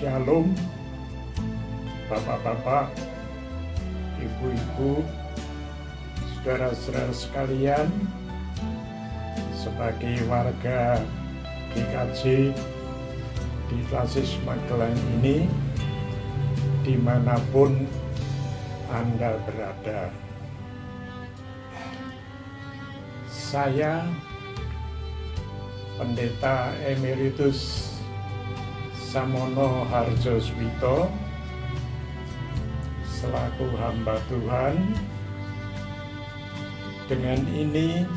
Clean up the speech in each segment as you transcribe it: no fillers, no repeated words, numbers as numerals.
Shalom, Bapak-bapak, Ibu-ibu, saudara-saudara sekalian. Sebagai warga GKJ di Klasis Magelang ini, dimanapun Anda berada, saya Pendeta Emeritus Samono Harjoswito selaku hamba Tuhan dengan ini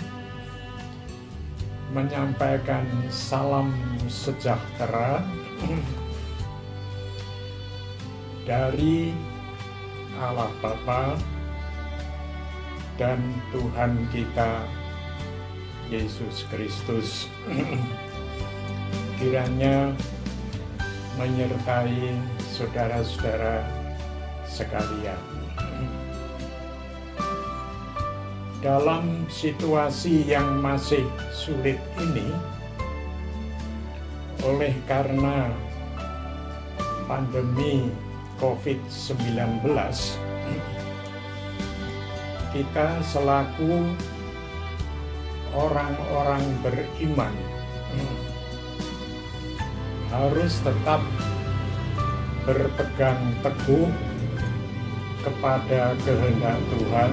menyampaikan salam sejahtera dari Allah Bapa dan Tuhan kita Yesus Kristus. Kiranya menyertai saudara-saudara sekalian. Dalam situasi yang masih sulit ini, oleh karena pandemi COVID-19, kita selaku orang-orang beriman harus tetap berpegang teguh kepada kehendak Tuhan,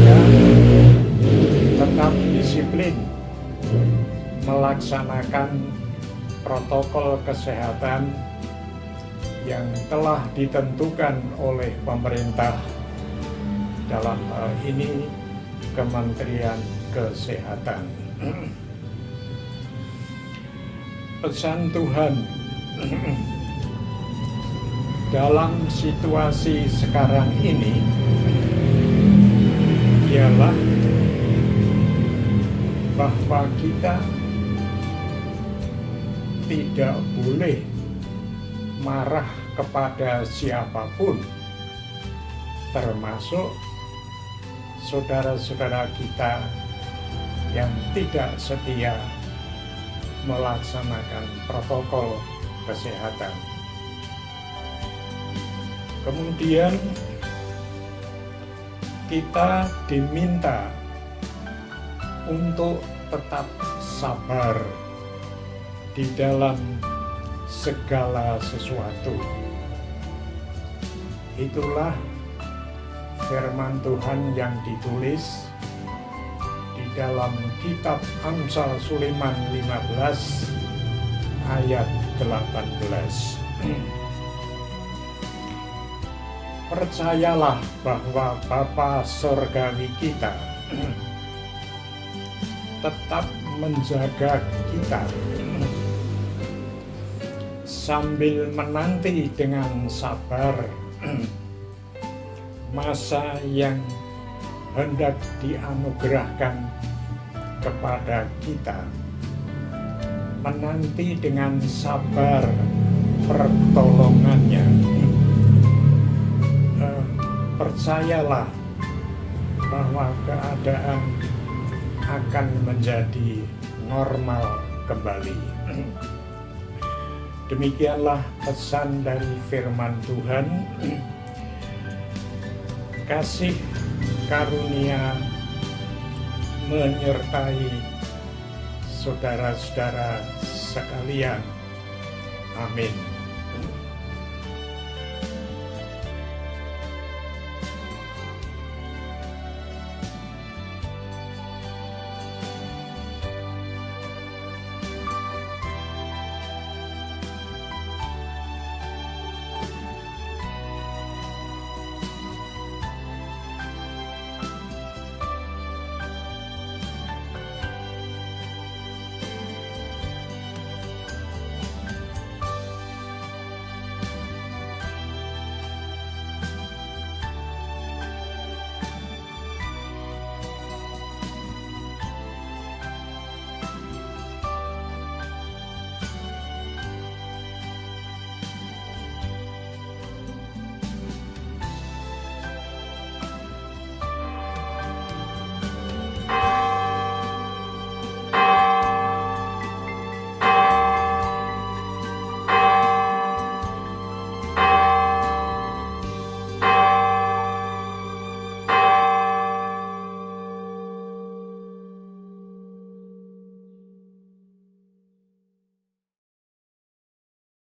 dan tetap disiplin melaksanakan protokol kesehatan yang telah ditentukan oleh pemerintah, dalam hal ini Kementerian Kesehatan. Pesan Tuhan dalam situasi sekarang ini ialah bahwa kita tidak boleh marah kepada siapapun, termasuk saudara-saudara kita yang tidak setia melaksanakan protokol kesehatan. Kemudian kita diminta untuk tetap sabar di dalam segala sesuatu. Itulah firman Tuhan yang ditulis di dalam kitab Amsal Sulaiman 15 ayat 18. Percayalah bahwa Bapa Sorgawi kita tetap menjaga kita sambil menanti dengan sabar masa yang hendak dianugerahkan kepada kita, menanti dengan sabar pertolongannya. Percayalah bahwa keadaan akan menjadi normal kembali. Demikianlah pesan dari firman Tuhan. Kasih karunia menyertai saudara-saudara sekalian. Amin.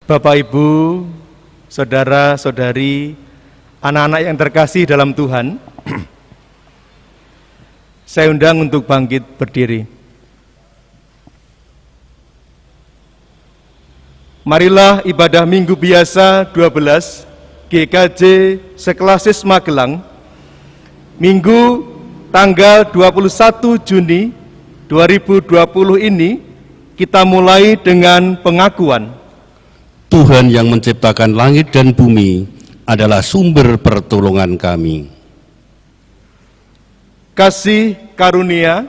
Bapak, Ibu, saudara-saudari, anak-anak yang terkasih dalam Tuhan, saya undang untuk bangkit berdiri. Marilah ibadah Minggu Biasa 12 GKJ Seklasis Magelang, Minggu tanggal 21 Juni 2020 ini kita mulai dengan pengakuan. Tuhan yang menciptakan langit dan bumi adalah sumber pertolongan kami. Kasih karunia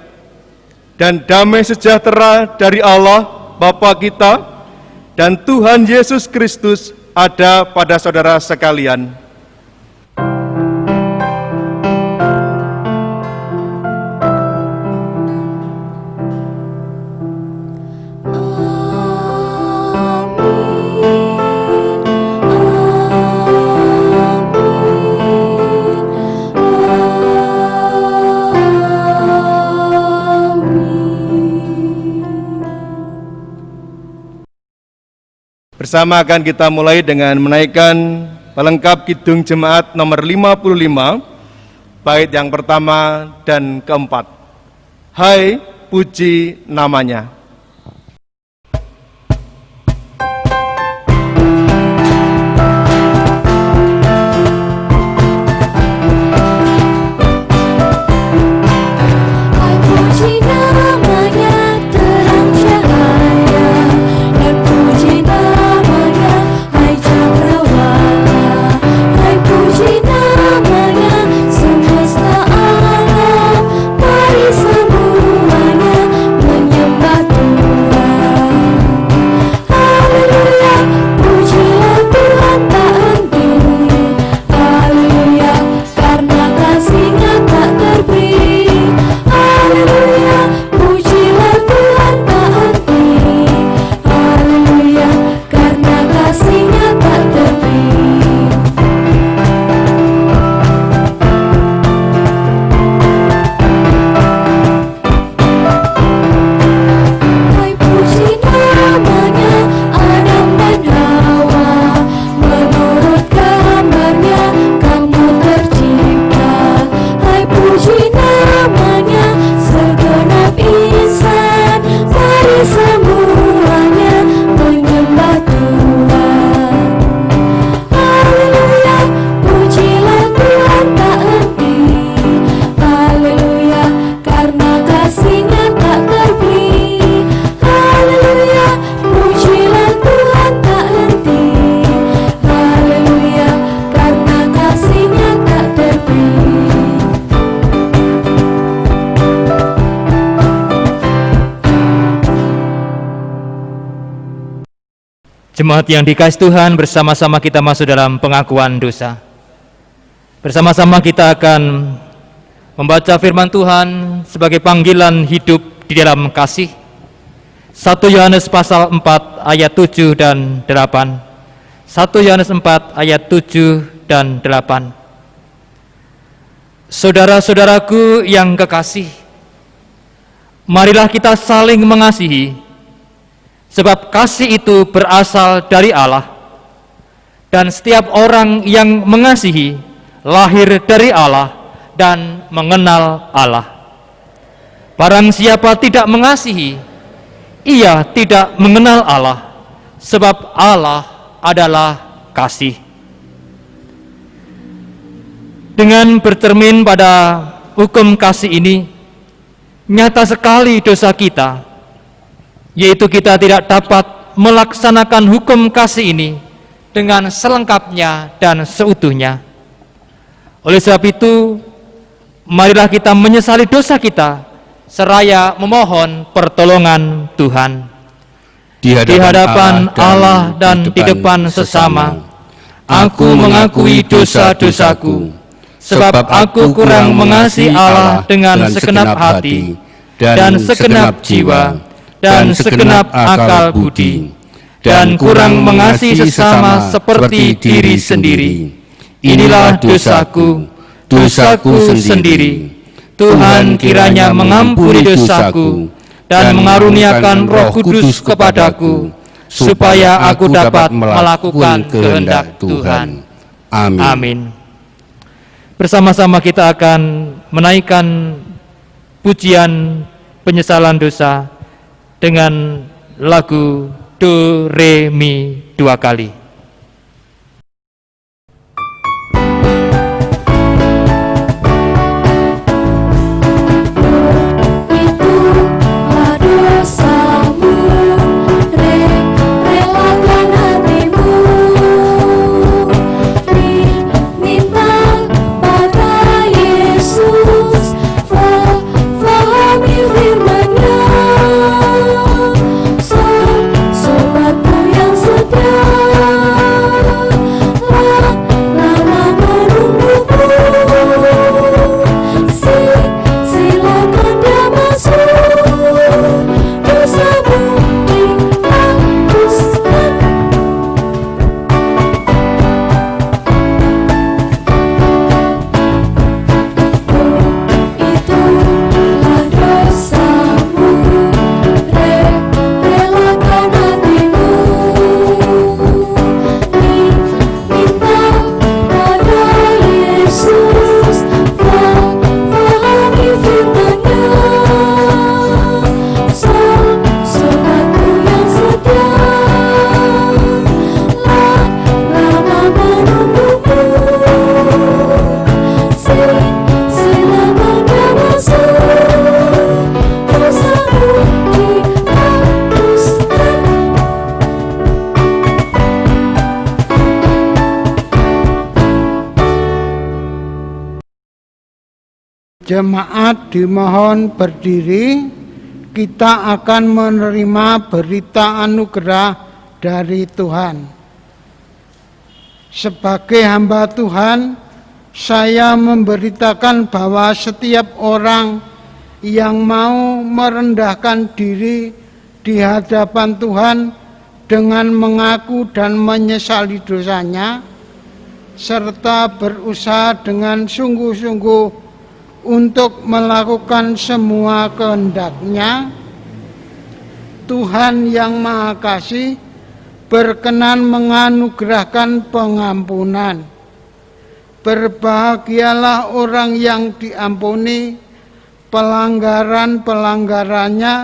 dan damai sejahtera dari Allah Bapa kita dan Tuhan Yesus Kristus ada pada saudara sekalian. Bersama akan kita mulai dengan menaikkan pelengkap Kidung Jemaat nomor 55, bait yang pertama dan keempat. Hai, puji namanya. Jemaat yang dikasihi Tuhan, bersama-sama kita masuk dalam pengakuan dosa. Bersama-sama kita akan membaca firman Tuhan sebagai panggilan hidup di dalam kasih. 1 Yohanes pasal 4 ayat 7 dan 8. 1 Yohanes 4 ayat 7 dan 8. Saudara-saudaraku yang kekasih, marilah kita saling mengasihi, sebab kasih itu berasal dari Allah, dan setiap orang yang mengasihi lahir dari Allah dan mengenal Allah. Barang siapa tidak mengasihi, ia tidak mengenal Allah, sebab Allah adalah kasih. Dengan bercermin pada hukum kasih ini, nyata sekali dosa kita, yaitu kita tidak dapat melaksanakan hukum kasih ini dengan selengkapnya dan seutuhnya. Oleh sebab itu, marilah kita menyesali dosa kita, seraya memohon pertolongan Tuhan. Di hadapan Allah dan di depan sesama, aku mengakui dosa-dosaku, sebab aku kurang mengasihi Allah dengan segenap hati dan segenap jiwa dan segenap akal budi, dan kurang mengasihi sesama seperti diri sendiri. Inilah dosaku, dosaku sendiri. Tuhan kiranya mengampuni dosaku dan mengaruniakan Roh Kudus kepadaku, supaya aku dapat melakukan kehendak Tuhan. Amin. Amin. Bersama-sama kita akan menaikkan pujian penyesalan dosa dengan lagu Do Re Mi 2 kali. Sobatku yang Jemaat dimohon berdiri, kita akan menerima berita anugerah dari Tuhan. Sebagai hamba Tuhan, saya memberitakan bahwa setiap orang yang mau merendahkan diri di hadapan Tuhan dengan mengaku dan menyesali dosanya, serta berusaha dengan sungguh-sungguh untuk melakukan semua kehendak-Nya, Tuhan yang Maha Kasih berkenan menganugerahkan pengampunan. Berbahagialah orang yang diampuni pelanggaran-pelanggarannya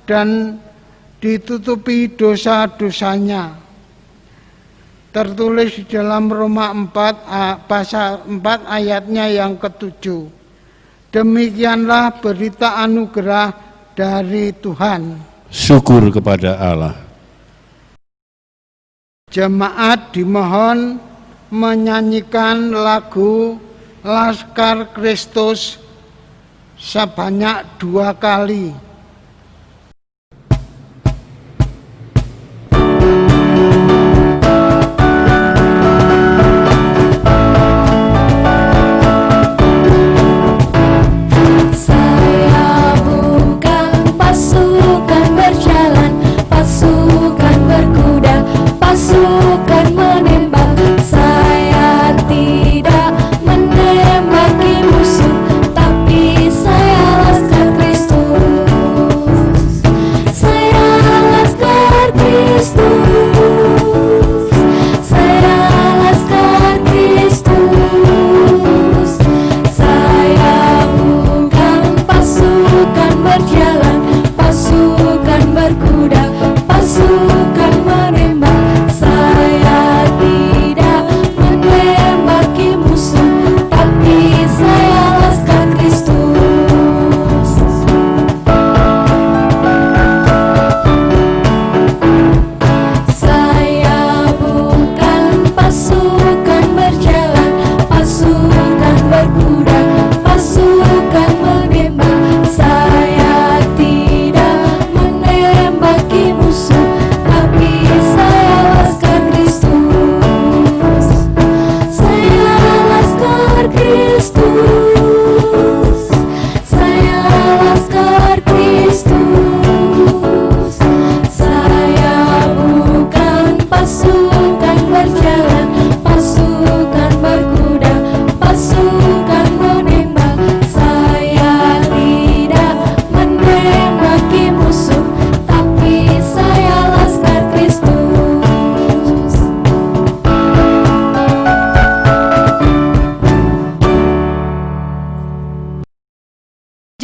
dan ditutupi dosa-dosanya. Tertulis di dalam Roma 4 pasal 4 ayatnya yang ke-7. Demikianlah berita anugerah dari Tuhan. Syukur kepada Allah. Jemaat dimohon menyanyikan lagu Laskar Kristus sebanyak 2 kali. Pasukan menembak, saya tidak menembaki musuh, tapi saya Laskar Kristus. Saya Laskar Kristus. Saya Laskar Kristus. Saya bukan pasukan berjalan, pasukan berkuda, pasukan menembak. Saya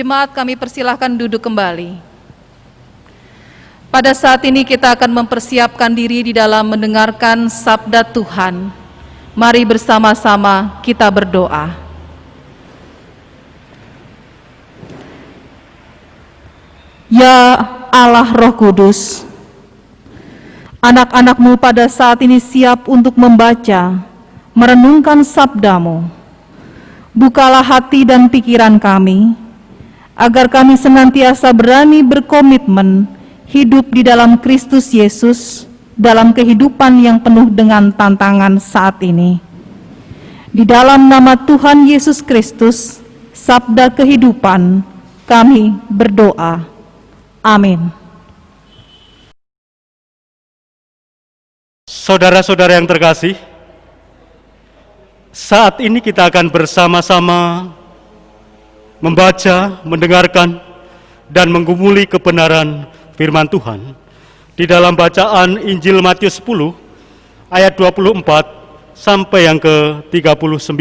Jemaat kami persilahkan duduk kembali. Pada saat ini kita akan mempersiapkan diri di dalam mendengarkan sabda Tuhan. Mari bersama-sama kita berdoa. Ya Allah Roh Kudus, anak-anak-Mu pada saat ini siap untuk membaca, merenungkan sabda-Mu. Bukalah hati dan pikiran kami, agar kami senantiasa berani berkomitmen hidup di dalam Kristus Yesus, dalam kehidupan yang penuh dengan tantangan saat ini. Di dalam nama Tuhan Yesus Kristus, sabda kehidupan, kami berdoa. Amin. Saudara-saudara yang terkasih, saat ini kita akan bersama-sama membaca, mendengarkan, dan menggumuli kebenaran firman Tuhan di dalam bacaan Injil Matius 10 ayat 24 sampai yang ke-39.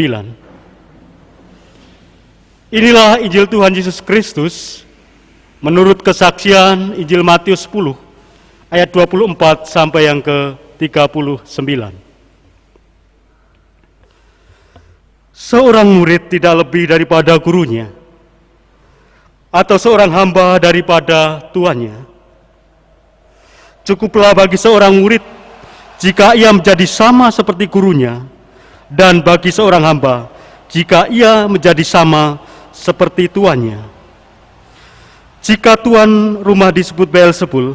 Inilah Injil Tuhan Yesus Kristus menurut kesaksian Injil Matius 10 ayat 24 sampai yang ke-39. Seorang murid tidak lebih daripada gurunya, atau seorang hamba daripada tuannya. Cukuplah bagi seorang murid jika ia menjadi sama seperti gurunya, dan bagi seorang hamba jika ia menjadi sama seperti tuannya. Jika tuan rumah disebut Beelzebul,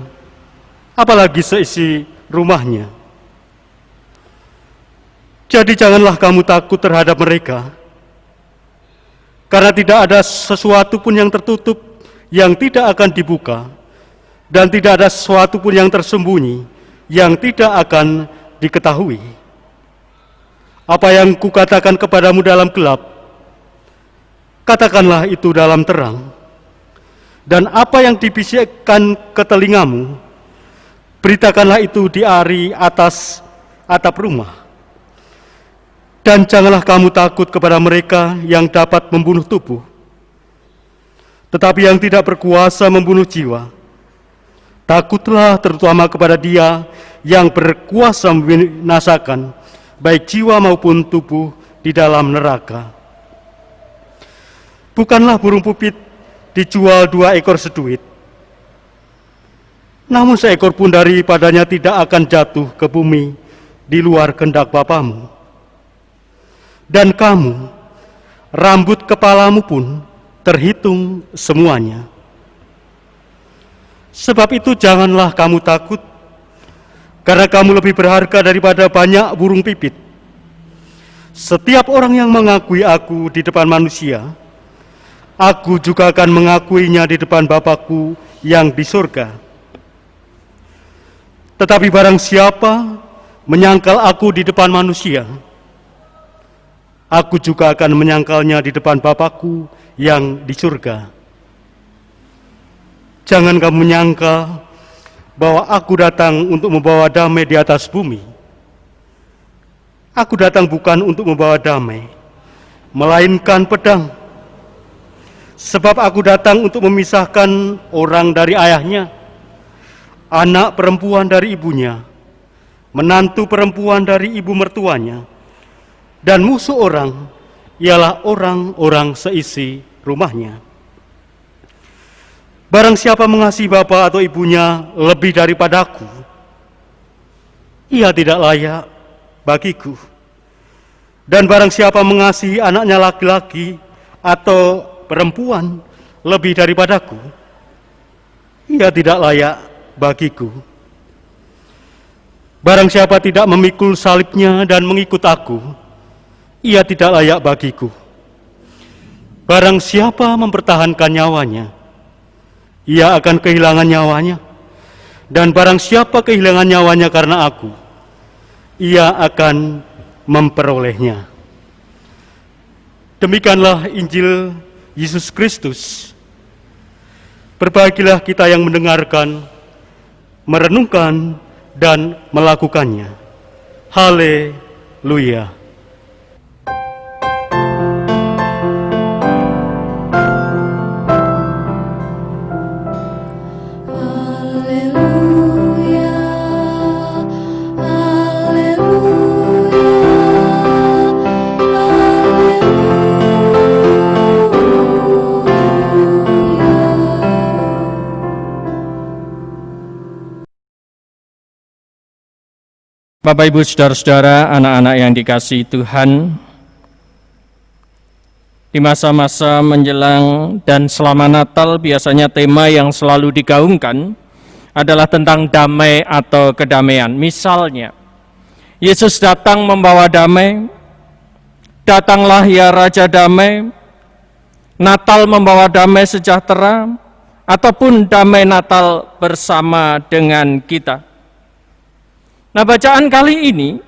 apalagi seisi rumahnya. Jadi janganlah kamu takut terhadap mereka, karena tidak ada sesuatu pun yang tertutup yang tidak akan dibuka, dan tidak ada sesuatu pun yang tersembunyi yang tidak akan diketahui. Apa yang kukatakan kepadamu dalam gelap, katakanlah itu dalam terang. Dan apa yang dibisikkan ke telingamu, beritakanlah itu di ari atas atap rumah. Dan janganlah kamu takut kepada mereka yang dapat membunuh tubuh, tetapi yang tidak berkuasa membunuh jiwa. Takutlah terutama kepada Dia yang berkuasa membinasakan baik jiwa maupun tubuh di dalam neraka. Bukanlah burung pipit dijual 2 ekor seduit, namun seekor pun daripadanya tidak akan jatuh ke bumi di luar kehendak Bapamu. Dan kamu, rambut kepalamu pun terhitung semuanya. Sebab itu janganlah kamu takut, karena kamu lebih berharga daripada banyak burung pipit. Setiap orang yang mengakui aku di depan manusia, aku juga akan mengakuinya di depan Bapa-Ku yang di surga. Tetapi barang siapa menyangkal aku di depan manusia, aku juga akan menyangkalnya di depan Bapa-Ku yang di surga. Jangan kamu menyangka bahwa aku datang untuk membawa damai di atas bumi. Aku datang bukan untuk membawa damai, melainkan pedang. Sebab aku datang untuk memisahkan orang dari ayahnya, anak perempuan dari ibunya, menantu perempuan dari ibu mertuanya, dan musuh orang ialah orang-orang seisi rumahnya. Barang siapa mengasihi bapa atau ibunya lebih daripada aku, ia tidak layak bagiku. Dan barang siapa mengasihi anaknya laki-laki atau perempuan lebih daripadaku, ia tidak layak bagiku. Barang siapa tidak memikul salibnya dan mengikut aku, ia tidak layak bagiku. Barang siapa mempertahankan nyawanya, ia akan kehilangan nyawanya. Dan barang siapa kehilangan nyawanya karena aku, ia akan memperolehnya. Demikianlah Injil Yesus Kristus. Berbahagialah kita yang mendengarkan, merenungkan, dan melakukannya. Haleluya. Bapak, Ibu, Saudara-saudara, anak-anak yang dikasihi Tuhan, di masa-masa menjelang dan selama Natal biasanya tema yang selalu digaungkan adalah tentang damai atau kedamaian. Misalnya, Yesus datang membawa damai, datanglah ya Raja Damai, Natal membawa damai sejahtera, ataupun damai Natal bersama dengan kita. Nah, bacaan kali ini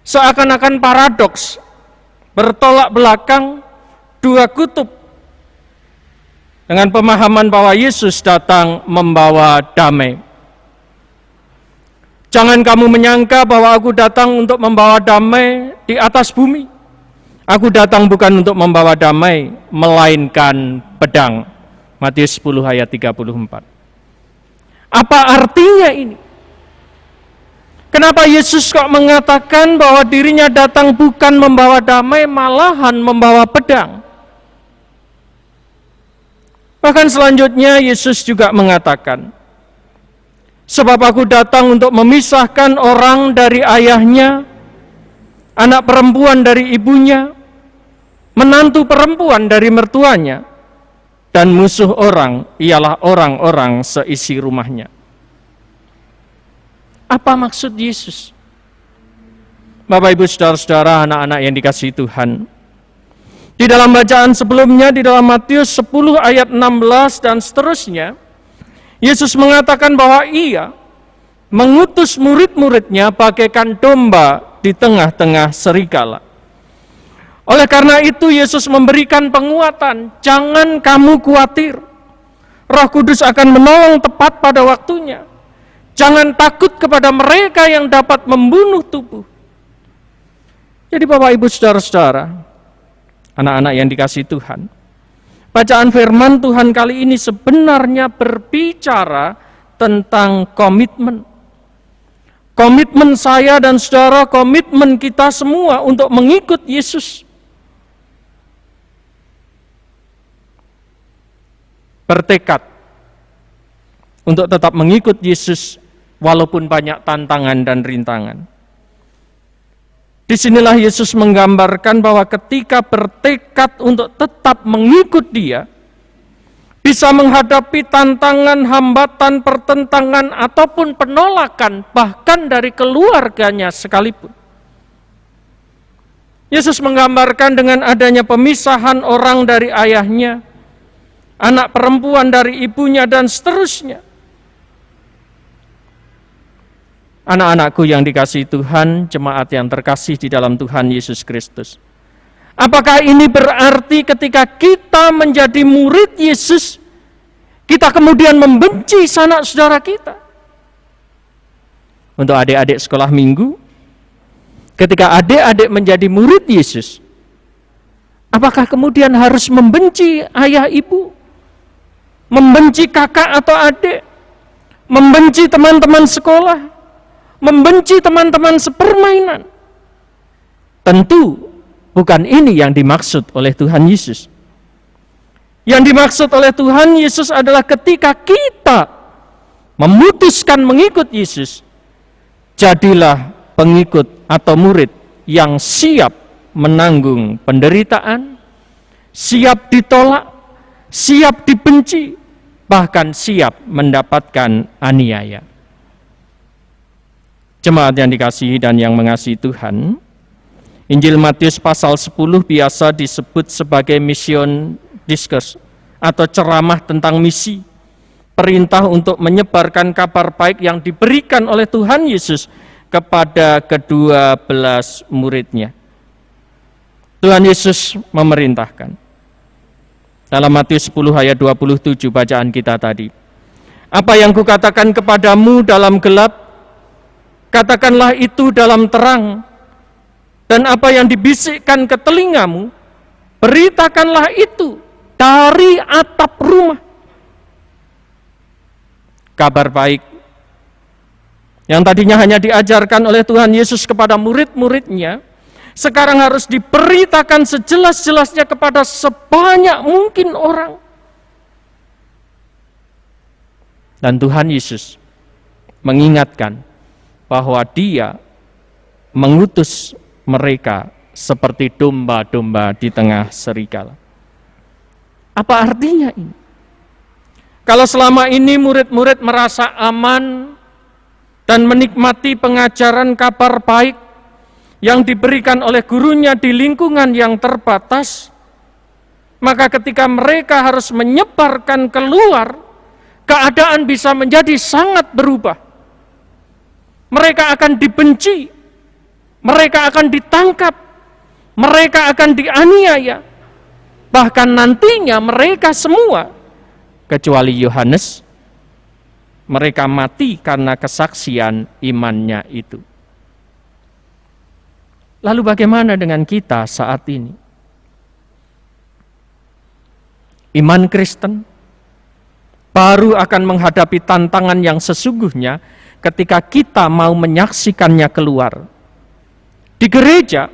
seakan-akan paradoks, bertolak belakang dua kutub dengan pemahaman bahwa Yesus datang membawa damai. Jangan kamu menyangka bahwa aku datang untuk membawa damai di atas bumi. Aku datang bukan untuk membawa damai, melainkan pedang. Matius 10 ayat 34. Apa artinya ini? Kenapa Yesus kok mengatakan bahwa dirinya datang bukan membawa damai, malahan membawa pedang? Bahkan selanjutnya Yesus juga mengatakan, sebab aku datang untuk memisahkan orang dari ayahnya, anak perempuan dari ibunya, menantu perempuan dari mertuanya, dan musuh orang ialah orang-orang seisi rumahnya. Apa maksud Yesus? Bapak, Ibu, Saudara-saudara, anak-anak yang dikasihi Tuhan, di dalam bacaan sebelumnya, di dalam Matius 10 ayat 16 dan seterusnya, Yesus mengatakan bahwa ia mengutus murid-muridnya bagaikan domba di tengah-tengah serigala. Oleh karena itu Yesus memberikan penguatan, jangan kamu khawatir, Roh Kudus akan menolong tepat pada waktunya. Jangan takut kepada mereka yang dapat membunuh tubuh. Jadi Bapak, Ibu, Saudara-saudara, anak-anak yang dikasihi Tuhan, bacaan firman Tuhan kali ini sebenarnya berbicara tentang komitmen. Komitmen saya dan saudara, komitmen kita semua untuk mengikut Yesus. Bertekad untuk tetap mengikut Yesus walaupun banyak tantangan dan rintangan. Disinilah Yesus menggambarkan bahwa ketika bertekad untuk tetap mengikut Dia, bisa menghadapi tantangan, hambatan, pertentangan, ataupun penolakan, bahkan dari keluarganya sekalipun. Yesus menggambarkan dengan adanya pemisahan orang dari ayahnya, anak perempuan dari ibunya, dan seterusnya. Anak-anakku yang dikasihi Tuhan, jemaat yang terkasih di dalam Tuhan Yesus Kristus. Apakah ini berarti ketika kita menjadi murid Yesus, kita kemudian membenci sanak saudara kita? Untuk adik-adik sekolah minggu, ketika adik-adik menjadi murid Yesus, apakah kemudian harus membenci ayah ibu? Membenci kakak atau adik? Membenci teman-teman sekolah? Membenci teman-teman sepermainan? Tentu bukan ini yang dimaksud oleh Tuhan Yesus. Yang dimaksud oleh Tuhan Yesus adalah ketika kita memutuskan mengikut Yesus, jadilah pengikut atau murid yang siap menanggung penderitaan, siap ditolak, siap dibenci, bahkan siap mendapatkan aniaya. Jemaat yang dikasihi dan yang mengasihi Tuhan, Injil Matius pasal 10 biasa disebut sebagai mission discourse atau ceramah tentang misi, perintah untuk menyebarkan kabar baik yang diberikan oleh Tuhan Yesus kepada ke-12 muridnya. Tuhan Yesus memerintahkan. Dalam Matius 10 ayat 27 bacaan kita tadi. Apa yang kukatakan kepadamu dalam gelap, katakanlah itu dalam terang, dan apa yang dibisikkan ke telingamu, beritakanlah itu dari atap rumah. Kabar baik yang tadinya hanya diajarkan oleh Tuhan Yesus kepada murid-muridnya, sekarang harus diberitakan sejelas-jelasnya kepada sebanyak mungkin orang. Dan Tuhan Yesus mengingatkan bahwa Dia mengutus mereka seperti domba-domba di tengah serigala. Apa artinya ini? Kalau selama ini murid-murid merasa aman dan menikmati pengajaran kabar baik yang diberikan oleh gurunya di lingkungan yang terbatas, maka ketika mereka harus menyebarkan keluar, keadaan bisa menjadi sangat berubah. Mereka akan dibenci, mereka akan ditangkap, mereka akan dianiaya, bahkan nantinya mereka semua, kecuali Yohanes, mereka mati karena kesaksian imannya itu. Lalu bagaimana dengan kita saat ini? Iman Kristen baru akan menghadapi tantangan yang sesungguhnya ketika kita mau menyaksikannya keluar. Di gereja,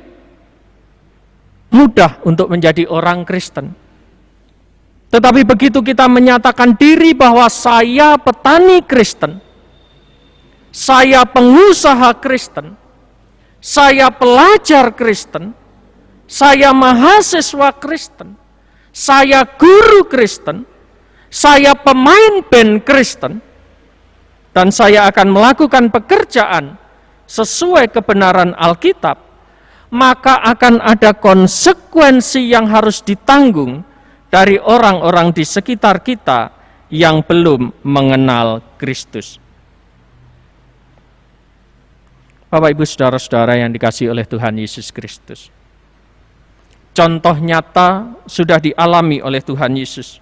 mudah untuk menjadi orang Kristen. Tetapi begitu kita menyatakan diri bahwa saya petani Kristen, saya pengusaha Kristen, saya pelajar Kristen, saya mahasiswa Kristen, saya guru Kristen, saya pemain band Kristen, dan saya akan melakukan pekerjaan sesuai kebenaran Alkitab, maka akan ada konsekuensi yang harus ditanggung dari orang-orang di sekitar kita yang belum mengenal Kristus. Bapak, Ibu, Saudara-saudara yang dikasihi oleh Tuhan Yesus Kristus, contoh nyata sudah dialami oleh Tuhan Yesus.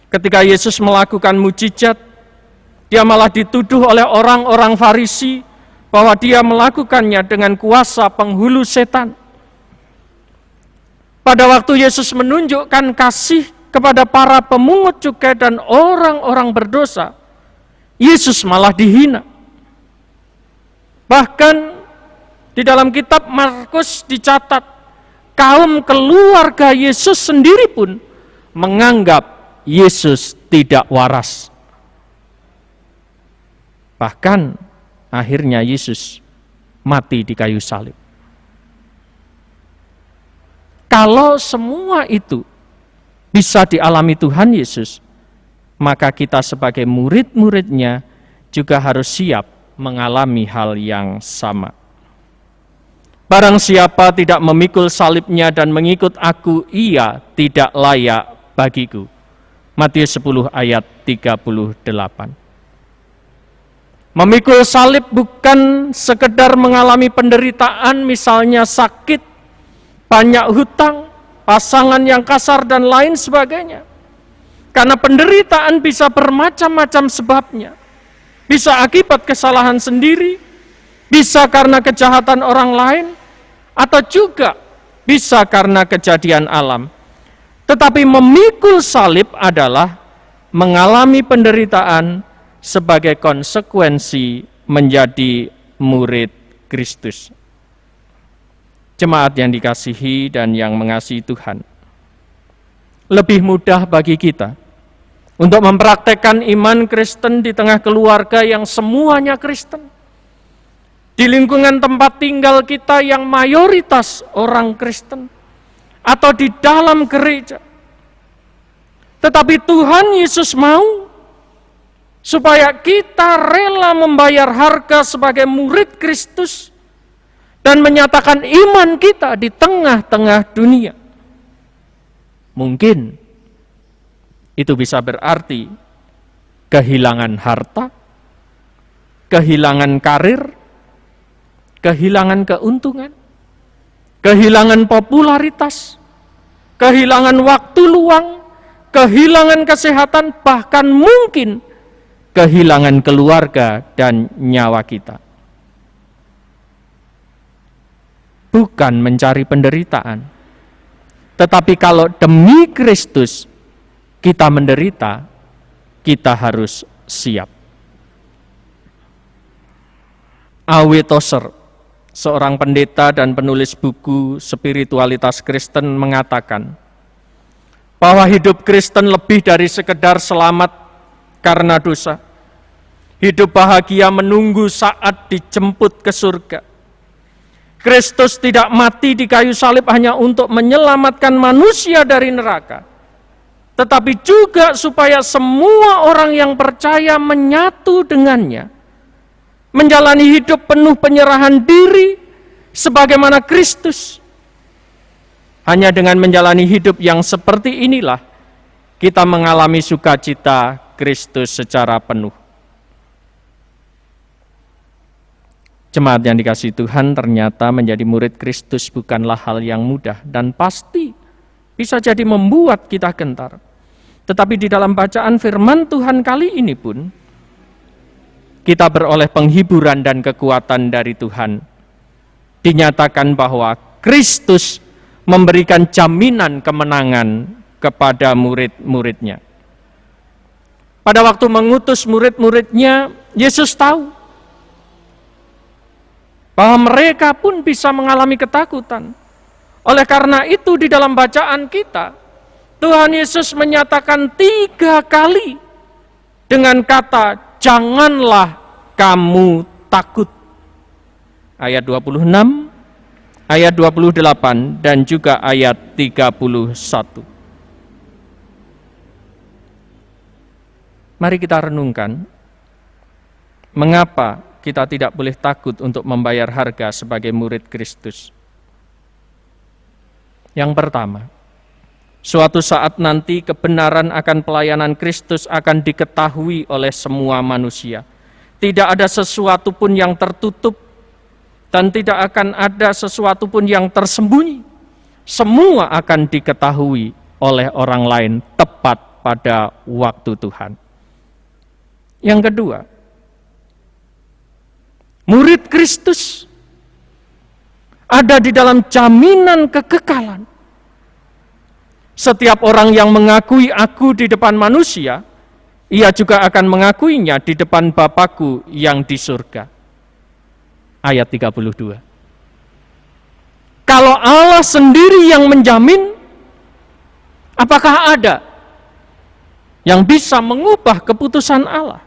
Ketika Yesus melakukan mujizat, dia malah dituduh oleh orang-orang Farisi bahwa dia melakukannya dengan kuasa penghulu setan. Pada waktu Yesus menunjukkan kasih kepada para pemungut cukai dan orang-orang berdosa, Yesus malah dihina. Bahkan di dalam kitab Markus dicatat, kaum keluarga Yesus sendiri pun menganggap Yesus tidak waras. Bahkan akhirnya Yesus mati di kayu salib. Kalau semua itu bisa dialami Tuhan Yesus, maka kita sebagai murid-muridnya juga harus siap mengalami hal yang sama. Barang siapa tidak memikul salibnya dan mengikut aku, ia tidak layak bagiku. Matius 10 ayat 38. Memikul salib bukan sekedar mengalami penderitaan, misalnya sakit, banyak hutang, pasangan yang kasar, dan lain sebagainya. Karena penderitaan bisa bermacam-macam sebabnya. Bisa akibat kesalahan sendiri, bisa karena kejahatan orang lain, atau juga bisa karena kejadian alam. Tetapi memikul salib adalah mengalami penderitaan sebagai konsekuensi menjadi murid Kristus. Jemaat yang dikasihi dan yang mengasihi Tuhan, lebih mudah bagi kita untuk mempraktekkan iman Kristen di tengah keluarga yang semuanya Kristen, di lingkungan tempat tinggal kita yang mayoritas orang Kristen, atau di dalam gereja. Tetapi Tuhan Yesus mau supaya kita rela membayar harga sebagai murid Kristus dan menyatakan iman kita di tengah-tengah dunia. Mungkin itu bisa berarti kehilangan harta, kehilangan karir, kehilangan keuntungan, kehilangan popularitas, kehilangan waktu luang, kehilangan kesehatan, bahkan mungkin kehilangan keluarga dan nyawa kita. Bukan mencari penderitaan, tetapi kalau demi Kristus kita menderita, kita harus siap. A.W. Tozer, seorang pendeta dan penulis buku Spiritualitas Kristen, mengatakan bahwa hidup Kristen lebih dari sekedar selamat karena dosa. Hidup bahagia menunggu saat dijemput ke surga. Kristus tidak mati di kayu salib hanya untuk menyelamatkan manusia dari neraka, tetapi juga supaya semua orang yang percaya menyatu dengannya, menjalani hidup penuh penyerahan diri sebagaimana Kristus. Hanya dengan menjalani hidup yang seperti inilah kita mengalami sukacita Kristus secara penuh. Jemaat yang dikasihi Tuhan, ternyata menjadi murid Kristus bukanlah hal yang mudah dan pasti bisa jadi membuat kita gentar. Tetapi di dalam bacaan firman Tuhan kali ini pun, kita beroleh penghiburan dan kekuatan dari Tuhan. Dinyatakan bahwa Kristus memberikan jaminan kemenangan kepada murid-muridnya. Pada waktu mengutus murid-muridnya, Yesus tahu bahwa mereka pun bisa mengalami ketakutan. Oleh karena itu di dalam bacaan kita, Tuhan Yesus menyatakan 3 kali dengan kata, janganlah kamu takut. Ayat 26, ayat 28, dan juga ayat 31. Mari kita renungkan, mengapa kita tidak boleh takut untuk membayar harga sebagai murid Kristus. Yang pertama, suatu saat nanti kebenaran akan pelayanan Kristus akan diketahui oleh semua manusia. Tidak ada sesuatu pun yang tertutup dan tidak akan ada sesuatu pun yang tersembunyi. Semua akan diketahui oleh orang lain tepat pada waktu Tuhan. Yang kedua, murid Kristus ada di dalam jaminan kekekalan. Setiap orang yang mengakui aku di depan manusia, ia juga akan mengakuinya di depan Bapakku yang di surga. Ayat 32. Kalau Allah sendiri yang menjamin, apakah ada yang bisa mengubah keputusan Allah?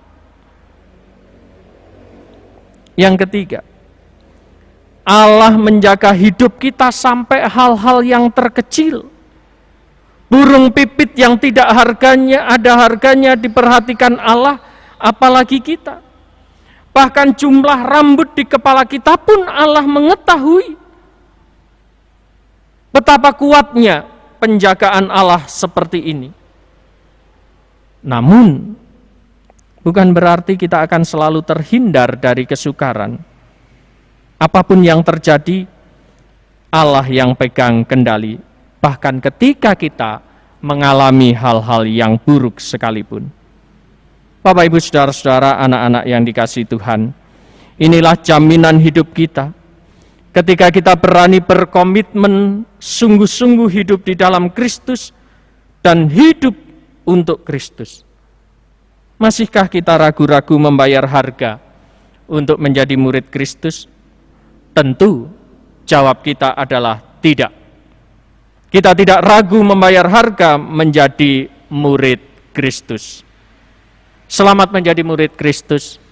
Yang ketiga, Allah menjaga hidup kita sampai hal-hal yang terkecil. Burung pipit yang tidak ada harganya diperhatikan Allah, apalagi kita. Bahkan jumlah rambut di kepala kita pun Allah mengetahui. Betapa kuatnya penjagaan Allah seperti ini. Namun, bukan berarti kita akan selalu terhindar dari kesukaran. Apapun yang terjadi, Allah yang pegang kendali. Bahkan ketika kita mengalami hal-hal yang buruk sekalipun. Bapak, Ibu, Saudara-saudara, anak-anak yang dikasihi Tuhan, inilah jaminan hidup kita. Ketika kita berani berkomitmen, sungguh-sungguh hidup di dalam Kristus, dan hidup untuk Kristus. Masihkah kita ragu-ragu membayar harga untuk menjadi murid Kristus? Tentu jawab kita adalah tidak. Kita tidak ragu membayar harga menjadi murid Kristus. Selamat menjadi murid Kristus.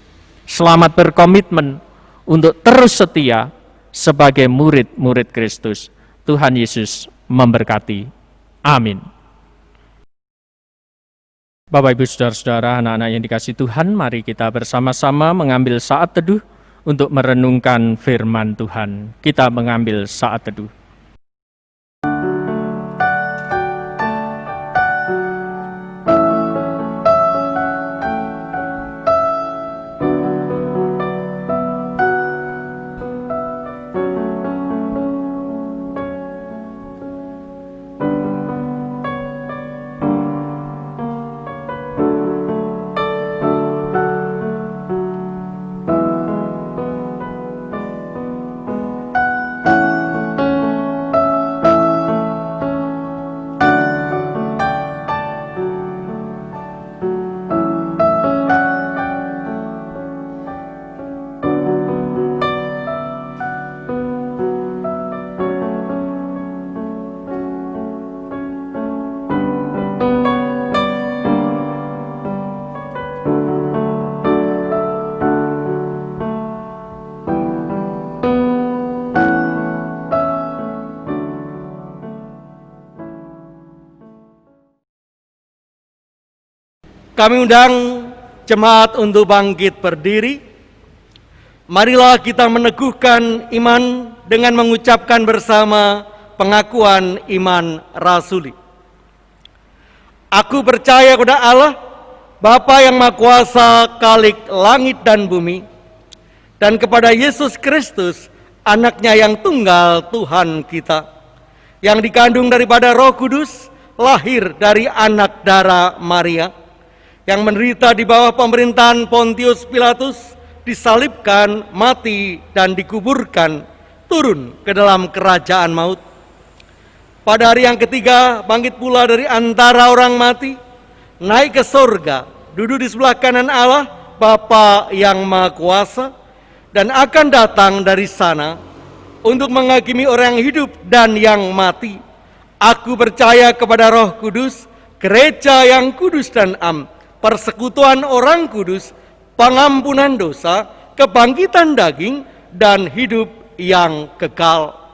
Selamat berkomitmen untuk terus setia sebagai murid-murid Kristus. Tuhan Yesus memberkati. Amin. Bapak, Ibu, Saudara-saudara, anak-anak yang dikasihi Tuhan, mari kita bersama-sama mengambil saat teduh untuk merenungkan firman Tuhan. Kita mengambil saat teduh. Kami undang jemaat untuk bangkit berdiri. Marilah kita meneguhkan iman dengan mengucapkan bersama pengakuan iman rasuli. Aku percaya kepada Allah, Bapa yang Maha Kuasa, Khalik langit dan bumi, dan kepada Yesus Kristus, Anaknya yang tunggal Tuhan kita, yang dikandung daripada Roh Kudus, lahir dari anak darah Maria, yang menderita di bawah pemerintahan Pontius Pilatus, disalibkan, mati, dan dikuburkan, turun ke dalam kerajaan maut. Pada hari yang ketiga, bangkit pula dari antara orang mati, naik ke sorga, duduk di sebelah kanan Allah, Bapa yang Maha Kuasa, dan akan datang dari sana untuk menghakimi orang yang hidup dan yang mati. Aku percaya kepada Roh Kudus, gereja yang kudus dan am, persekutuan orang kudus, pengampunan dosa, kebangkitan daging, dan hidup yang kekal.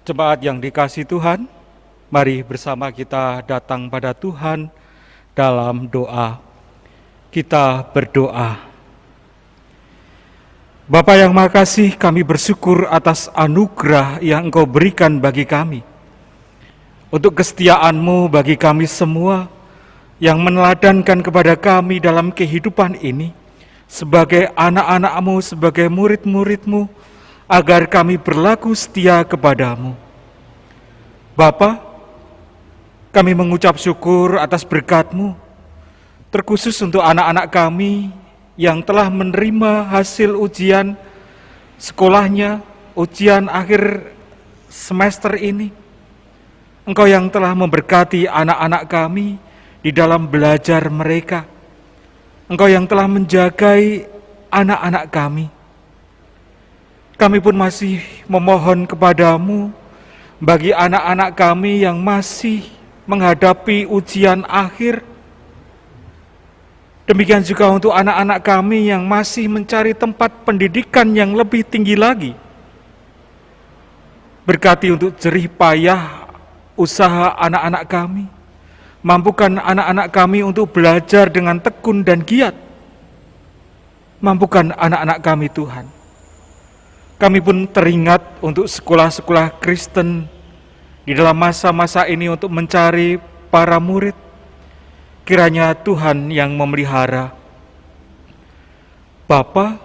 Jemaat yang dikasihi Tuhan, mari bersama kita datang pada Tuhan dalam doa. Kita berdoa. Bapa yang makasih, kami bersyukur atas anugerah yang Engkau berikan bagi kami. Untuk kesetiaan-Mu bagi kami semua yang meneladankan kepada kami dalam kehidupan ini sebagai anak-anak-Mu, sebagai murid-murid-Mu, agar kami berlaku setia kepadamu. Bapa, kami mengucap syukur atas berkat-Mu, terkhusus untuk anak-anak kami yang telah menerima hasil ujian sekolahnya, ujian akhir semester ini. Engkau yang telah memberkati anak-anak kami di dalam belajar mereka. Engkau yang telah menjagai anak-anak kami. Kami pun masih memohon kepadamu bagi anak-anak kami yang masih menghadapi ujian akhir. Demikian juga untuk anak-anak kami yang masih mencari tempat pendidikan yang lebih tinggi lagi. Berkati untuk jerih payah usaha anak-anak kami. Mampukan anak-anak kami untuk belajar dengan tekun dan giat. Mampukan anak-anak kami, Tuhan. Kami pun teringat untuk sekolah-sekolah Kristen di dalam masa-masa ini untuk mencari para murid. Kiranya Tuhan yang memelihara. Bapa,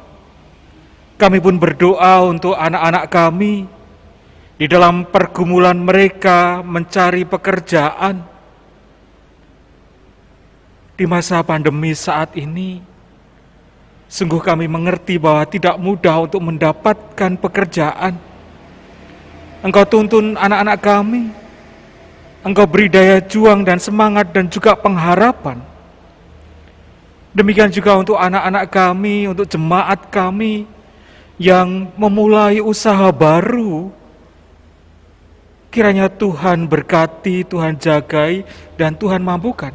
kami pun berdoa untuk anak-anak kami di dalam pergumulan mereka mencari pekerjaan. Di masa pandemi saat ini, sungguh kami mengerti bahwa tidak mudah untuk mendapatkan pekerjaan. Engkau tuntun anak-anak kami, Engkau beri daya juang dan semangat dan juga pengharapan. Demikian juga untuk anak-anak kami, untuk jemaat kami yang memulai usaha baru. Kiranya Tuhan berkati, Tuhan jagai, dan Tuhan mampukan.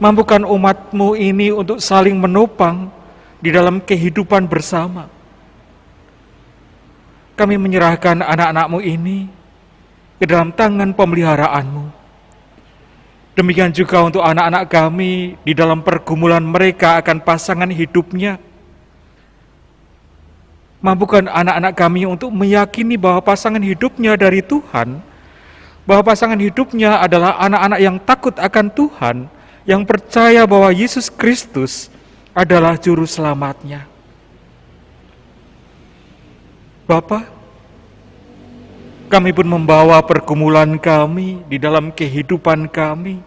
Mampukan umat-Mu ini untuk saling menopang di dalam kehidupan bersama. Kami menyerahkan anak-anak-Mu ini ke dalam tangan pemeliharaan-Mu. Demikian juga untuk anak-anak kami di dalam pergumulan mereka akan pasangan hidupnya. Mampukan anak-anak kami untuk meyakini bahwa pasangan hidupnya dari Tuhan, bahwa pasangan hidupnya adalah anak-anak yang takut akan Tuhan, yang percaya bahwa Yesus Kristus adalah juru selamatnya. Bapa, kami pun membawa pergumulan kami di dalam kehidupan kami,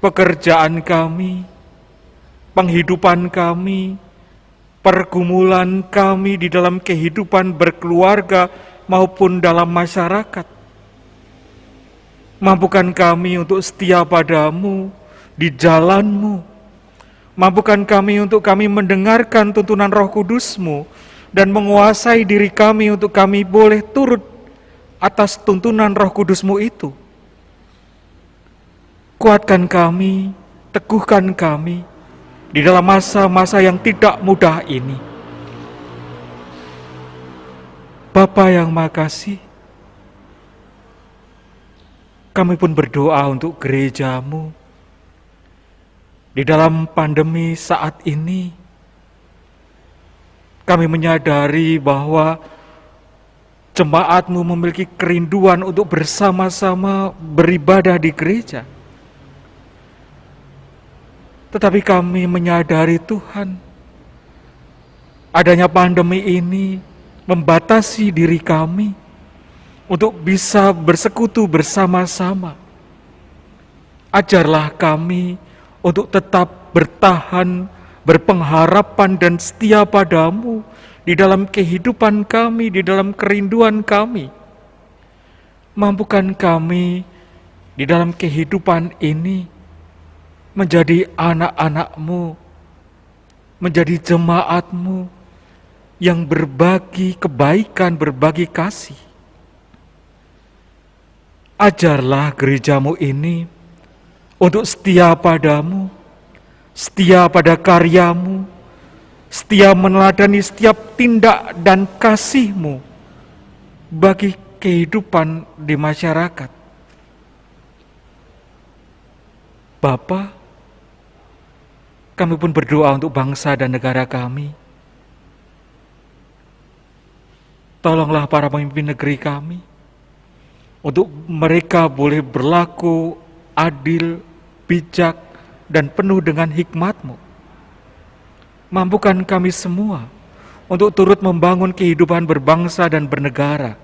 pekerjaan kami, penghidupan kami, pergumulan kami di dalam kehidupan berkeluarga maupun dalam masyarakat. Mampukan kami untuk setia padamu di jalan-Mu. Mampukan kami untuk kami mendengarkan tuntunan Roh Kudus-Mu dan menguasai diri kami untuk kami boleh turut atas tuntunan Roh Kudus-Mu itu. Kuatkan kami, teguhkan kami di dalam masa-masa yang tidak mudah ini. Bapa yang makasih, kami pun berdoa untuk gereja-Mu di dalam pandemi saat ini. Kami menyadari bahwa jemaat-Mu memiliki kerinduan untuk bersama-sama beribadah di gereja. Tetapi kami menyadari Tuhan, adanya pandemi ini membatasi diri kami untuk bisa bersekutu bersama-sama. Ajarlah kami untuk tetap bertahan, berpengharapan dan setia padamu di dalam kehidupan kami, di dalam kerinduan kami. Mampukan kami di dalam kehidupan ini menjadi anak-anak-Mu, menjadi jemaat-Mu yang berbagi kebaikan, berbagi kasih. Ajarlah gereja-Mu ini untuk setia padamu, setia pada karya-Mu, setia meneladani setiap tindak dan kasih-Mu. bagi kehidupan di masyarakat. Bapa, kami pun berdoa untuk bangsa dan negara kami. Tolonglah para pemimpin negeri kami, untuk mereka boleh berlaku adil, bijak, dan penuh dengan hikmat-Mu. Mampukan kami semua untuk turut membangun kehidupan berbangsa dan bernegara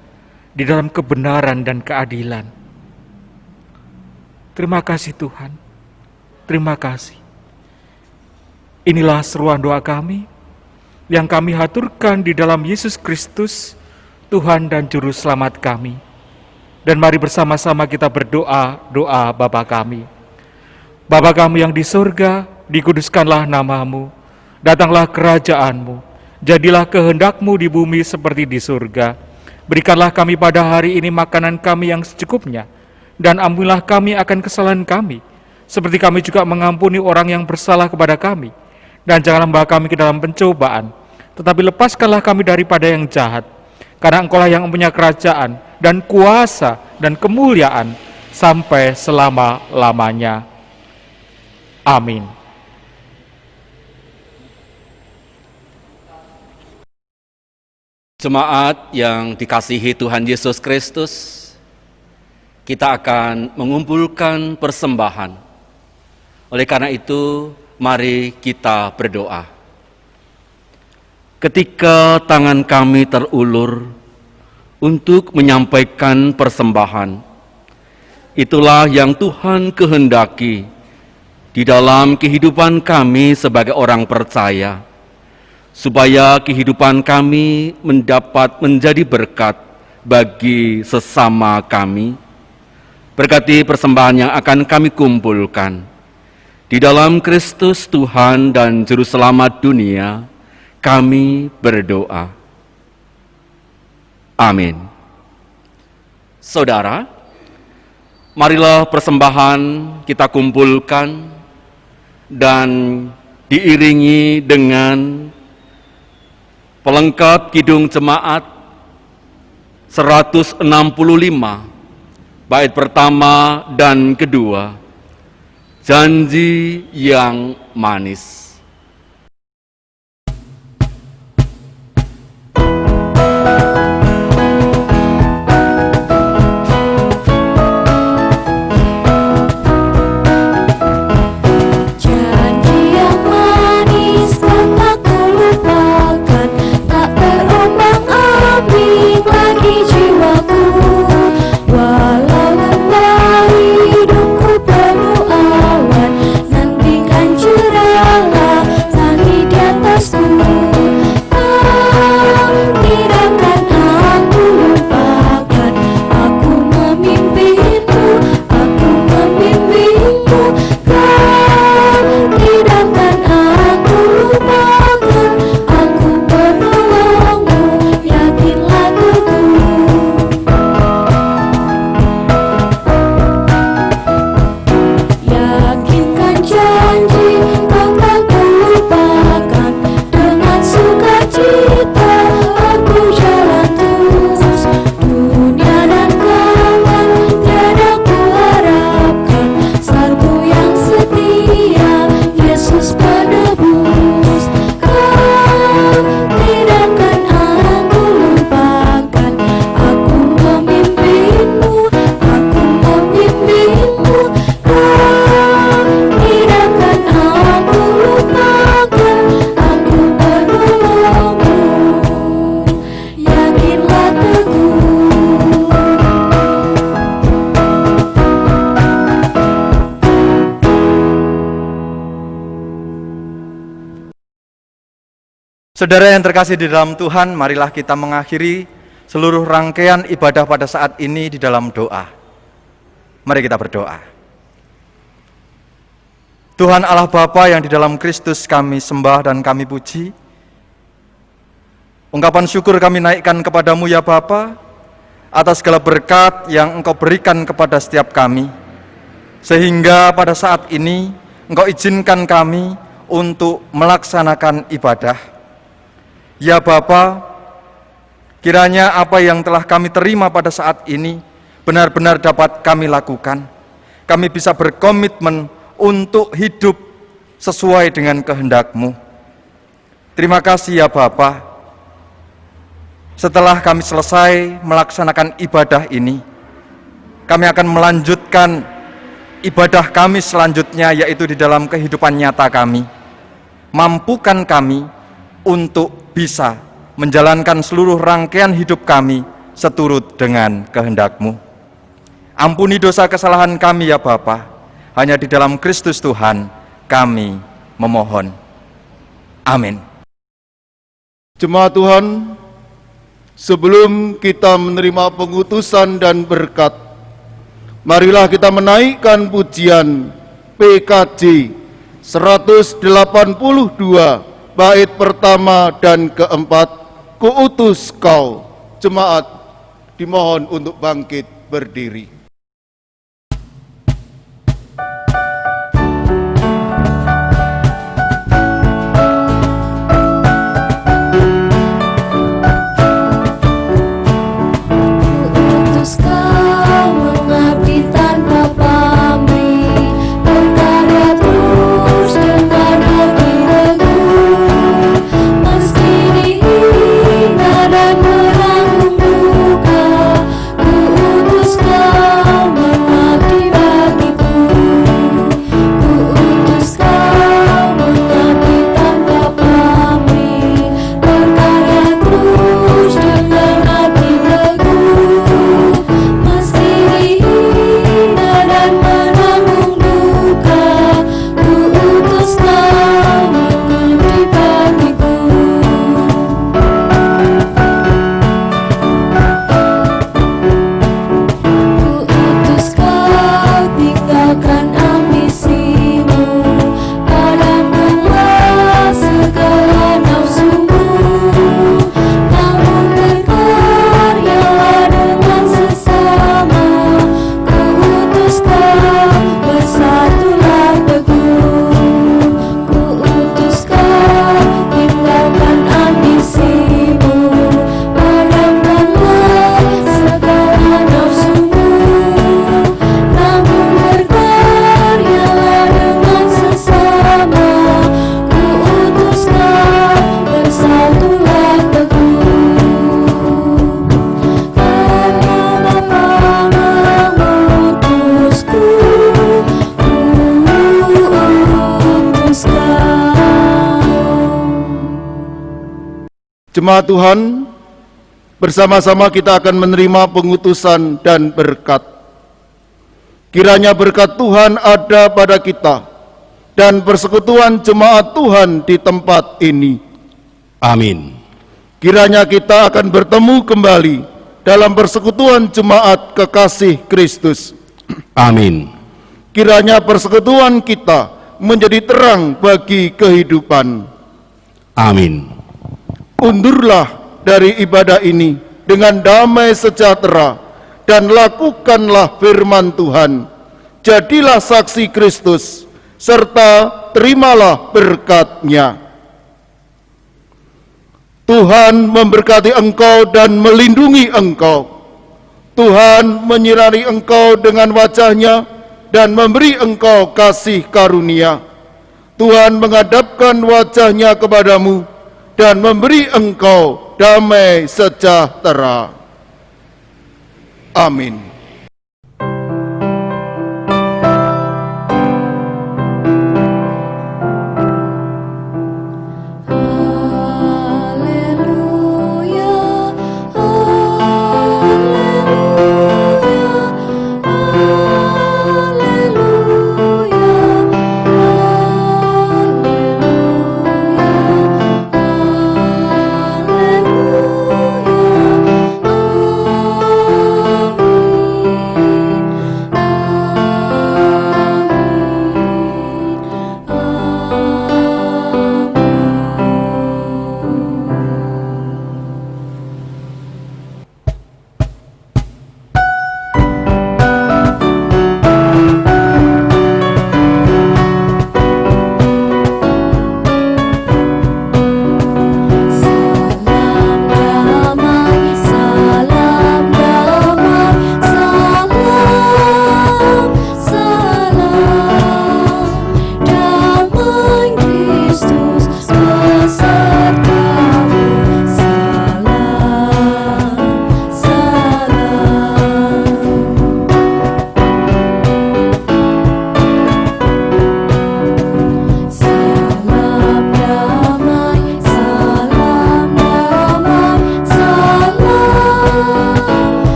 di dalam kebenaran dan keadilan. Terima kasih Tuhan, terima kasih. Inilah seruan doa kami yang kami haturkan di dalam Yesus Kristus, Tuhan dan Juru Selamat kami. Dan mari bersama-sama kita berdoa doa Bapa kami. Bapa kami yang di surga, dikuduskanlah nama-Mu, datanglah kerajaan-Mu, jadilah kehendak-Mu di bumi seperti di surga. Berikanlah kami pada hari ini makanan kami yang secukupnya, dan ampunilah kami akan kesalahan kami, seperti kami juga mengampuni orang yang bersalah kepada kami. Dan janganlah membawa kami ke dalam pencobaan, tetapi lepaskanlah kami daripada yang jahat. Karena Engkau-lah yang mempunyai kerajaan dan kuasa dan kemuliaan sampai selama-lamanya. Amin. Jemaat yang dikasihi Tuhan Yesus Kristus, kita akan mengumpulkan persembahan. Oleh karena itu, mari kita berdoa. Ketika tangan kami terulur untuk menyampaikan persembahan, itulah yang Tuhan kehendaki di dalam kehidupan kami sebagai orang percaya, supaya kehidupan kami mendapat menjadi berkat bagi sesama kami. Berkati persembahan yang akan kami kumpulkan di dalam Kristus Tuhan dan Juru Selamat dunia, kami berdoa. Amin. Saudara, marilah persembahan kita kumpulkan dan diiringi dengan pelengkap Kidung Jemaat 165, bait pertama dan kedua, Janji yang Manis. Saudara yang terkasih di dalam Tuhan, marilah kita mengakhiri seluruh rangkaian ibadah pada saat ini di dalam doa. Mari kita berdoa. Tuhan Allah Bapa yang di dalam Kristus kami sembah dan kami puji, ungkapan syukur kami naikkan kepadamu ya Bapa, atas segala berkat yang Engkau berikan kepada setiap kami, sehingga pada saat ini Engkau izinkan kami untuk melaksanakan ibadah. Ya Bapa, Kiranya apa yang telah kami terima pada saat ini benar-benar dapat kami lakukan. Kami bisa berkomitmen untuk hidup sesuai dengan kehendak-Mu. Terima kasih ya Bapa. Setelah kami selesai melaksanakan ibadah ini, kami akan melanjutkan ibadah kami selanjutnya, yaitu di dalam kehidupan nyata kami. Mampukan kami untuk bisa menjalankan seluruh rangkaian hidup kami seturut dengan kehendak-Mu. Ampuni dosa kesalahan kami ya Bapa. Hanya di dalam Kristus Tuhan kami memohon. Amin. Jemaat Tuhan, sebelum kita menerima pengutusan dan berkat, marilah kita menaikkan pujian PKJ 182 bait pertama dan keempat, Kuutus Kau. Jemaat dimohon untuk bangkit berdiri. Kuutus Kau mengabdi tanpa pamrih, berkarya terus dengan hati teguh, meski dihina dan menanggung duka. Kuutus Kau mengabdi bagiku. Kuutus Kau mengabdi tanpa pamrih, berkarya terus dengan hati teguh, meski dihina dan menanggung duka. Kuutus Kau mengabdi bagiku. Kuutus Kau tinggalkan ambisimu, padamkanlah segala nafsumu, namun berkaryalah dengan sesama. Kuutus Kau bersatulah teguh. Kuutus Kau tinggalkan ambisimu, padamkanlah segala nafsumu, namun berkaryalah dengan sesama. Kuutus Kau bersatulah teguh. Karena Bapa mengutusku, kuutus Kau. Jemaat Tuhan, bersama-sama kita akan menerima pengutusan dan berkat. Kiranya berkat Tuhan ada pada kita dan persekutuan jemaat Tuhan di tempat ini. Amin. Kiranya kita akan bertemu kembali dalam persekutuan jemaat kekasih Kristus. Amin. Kiranya persekutuan kita menjadi terang bagi kehidupan. Amin. Undurlah dari ibadah ini dengan damai sejahtera dan lakukanlah firman Tuhan. Jadilah saksi Kristus serta terimalah berkat-Nya. Tuhan memberkati engkau dan melindungi engkau. Tuhan menyinari engkau dengan wajah-Nya dan memberi engkau kasih karunia. Tuhan menghadapkan wajah-Nya kepadamu dan memberi engkau damai sejahtera. Amin.